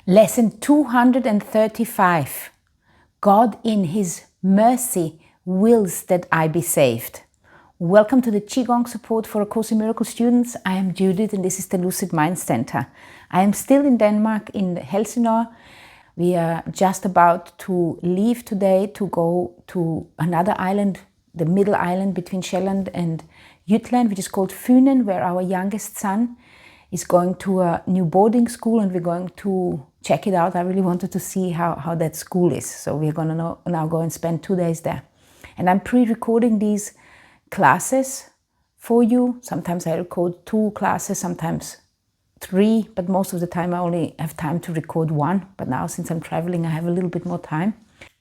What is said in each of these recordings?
Lesson 235. God in His mercy wills that I be saved. Welcome to the Qigong support for A Course in Miracles students. I am Judith and this is the Lucid Mind Center. I am still in Denmark, in Helsingør. We are just about to leave today to go to another island, the middle island between Sjælland and Jutland, which is called Fynen, where our youngest son is going to a new boarding school and we're going to check it out. I really wanted to see how that school is. So we're going to now go and spend 2 days there. And I'm pre-recording these classes for you. Sometimes I record 2 classes, sometimes 3, but most of the time I only have time to record 1. But now since I'm traveling, I have a little bit more time.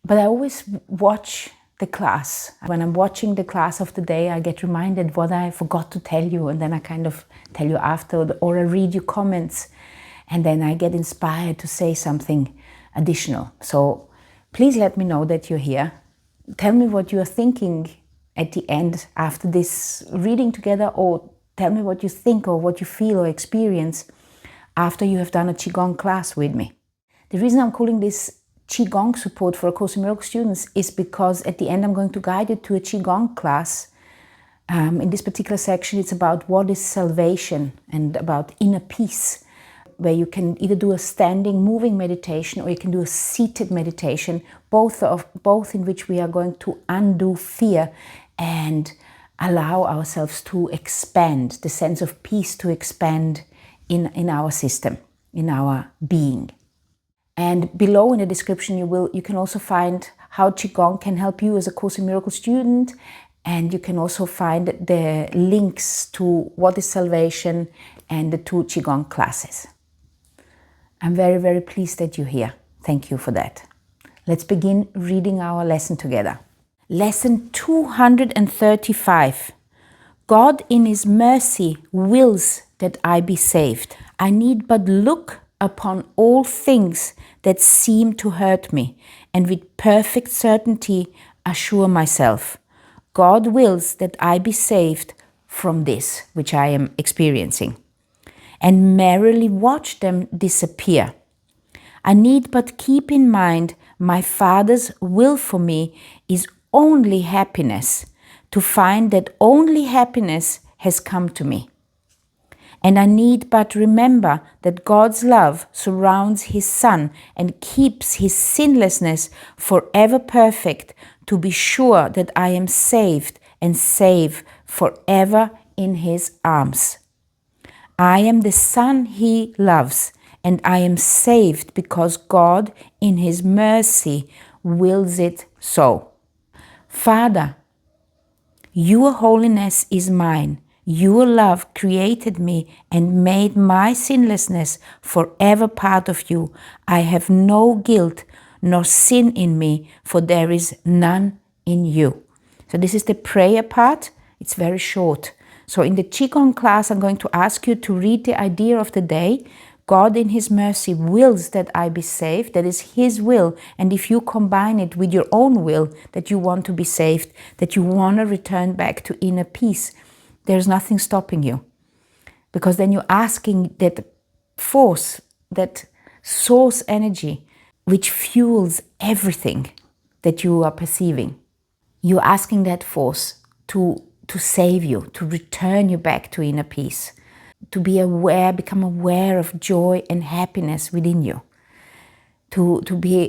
But I always watch the class. When I'm watching the class of the day, I get reminded what I forgot to tell you, and then I kind of tell you after, or I read your comments, and then I get inspired to say something additional. So please let me know that you're here. Tell me what you're thinking at the end after this reading together, or tell me what you think or what you feel or experience after you have done a Qigong class with me. The reason I'm calling this Qigong support for A Course in Miracles students is because at the end I'm going to guide you to a Qigong class. In this particular section it's about what is salvation and about inner peace, where you can either do a standing moving meditation or you can do a seated meditation, both in which we are going to undo fear and allow ourselves to expand, the sense of peace to expand in our system, in our being. And below in the description you can also find how Qigong can help you as a Course in Miracles student, and you can also find the links to what is salvation and the 2 Qigong classes. I'm very, very pleased that you're here. Thank you for that. Let's begin reading our lesson together. Lesson 235. God in His mercy wills that I be saved. I need but look upon all things that seem to hurt me, and with perfect certainty assure myself, God wills that I be saved from this which I am experiencing, and merrily watch them disappear. I need but keep in mind my Father's will for me is only happiness, to find that only happiness has come to me. And I need but remember that God's love surrounds His Son and keeps His sinlessness forever perfect, to be sure that I am saved and safe forever in His arms. I am the Son He loves, and I am saved because God in His mercy wills it so. Father, your holiness is mine. Your love created me and made my sinlessness forever part of you. I have no guilt nor sin in me, for there is none in you. So this is the prayer part. It's very short. So in the Qigong class, I'm going to ask you to read the idea of the day. God in His mercy wills that I be saved. That is His will. And if you combine it with your own will, that you want to be saved, that you want to return back to inner peace, there's nothing stopping you. Because then you're asking that force, that source energy, which fuels everything that you are perceiving. You're asking that force to save you, to return you back to inner peace, to be aware, become aware of joy and happiness within you, to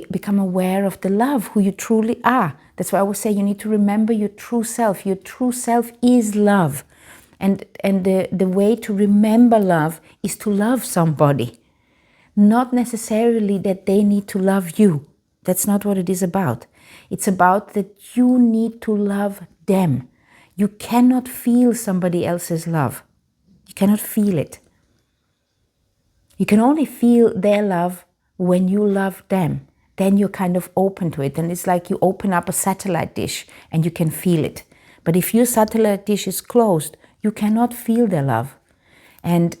become aware of the love, who you truly are. That's why I always say you need to remember your true self. Your true self is love. And the way to remember love is to love somebody. Not necessarily that they need to love you. That's not what it is about. It's about that you need to love them. You cannot feel somebody else's love. You cannot feel it. You can only feel their love when you love them. Then you're kind of open to it. And it's like you open up a satellite dish and you can feel it. But if your satellite dish is closed, you cannot feel their love. And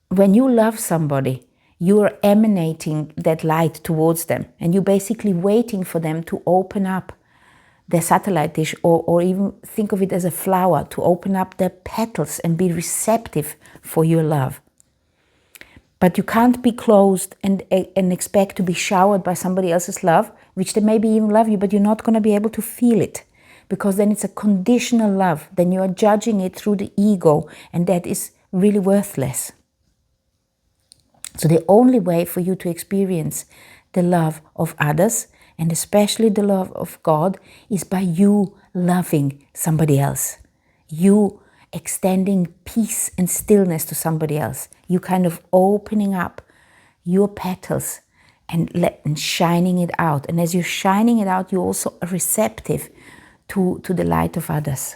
when you love somebody, you are emanating that light towards them. And you're basically waiting for them to open up their satellite dish, or even think of it as a flower, to open up their petals and be receptive for your love. But you can't be closed and expect to be showered by somebody else's love, which they maybe even love you, but you're not going to be able to feel it, because then it's a conditional love. Then you are judging it through the ego, and that is really worthless. So the only way for you to experience the love of others, and especially the love of God, is by you loving somebody else. You extending peace and stillness to somebody else. You kind of opening up your petals and shining it out. And as you're shining it out, you're also receptive to the light of others.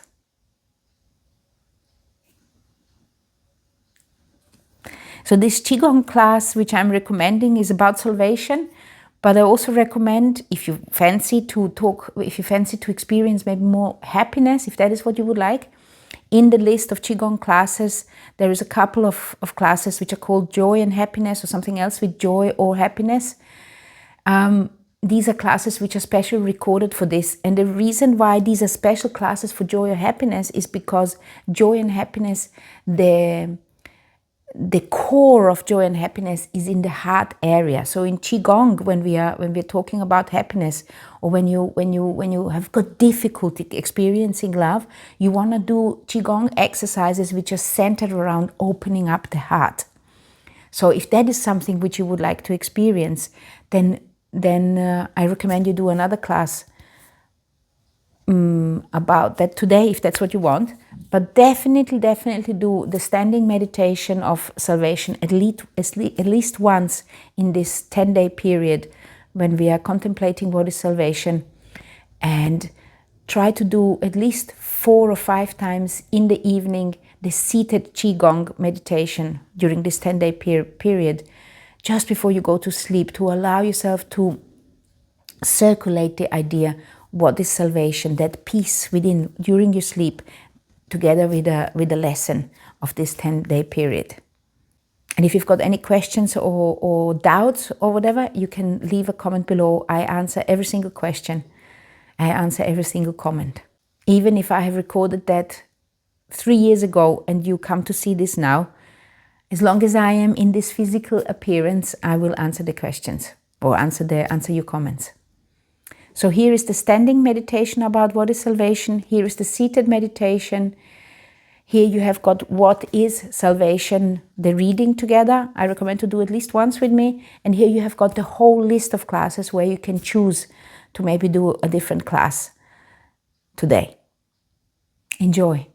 So this Qigong class, which I'm recommending, is about salvation. But I also recommend, if you fancy to experience maybe more happiness, if that is what you would like, in the list of Qigong classes, there is a couple of classes which are called Joy and Happiness, or something else with Joy or Happiness. These are classes which are specially recorded for this. And the reason why these are special classes for Joy or Happiness is because Joy and Happiness, the core of joy and happiness is in the heart area. So in Qigong, when we're talking about happiness, or when you have got difficulty experiencing love, you want to do Qigong exercises which are centered around opening up the heart. So if that is something which you would like to experience, then I recommend you do another class about that today, if that's what you want. But definitely do the standing meditation of salvation at least once in this 10-day period when we are contemplating what is salvation, and try to do at least 4 or 5 times in the evening the seated Qigong meditation during this 10-day period, just before you go to sleep, to allow yourself to circulate the idea, what is salvation, that peace within during your sleep, together with a lesson of this 10-day period. And if you've got any questions or doubts or whatever, you can leave a comment below. I answer every single question. I answer every single comment. Even if I have recorded that 3 years ago and you come to see this now, as long as I am in this physical appearance, I will answer the questions or answer your comments. So here is the standing meditation about what is salvation. Here is the seated meditation. Here you have got what is salvation, the reading together. I recommend to do at least once with me. And here you have got the whole list of classes where you can choose to maybe do a different class today. Enjoy.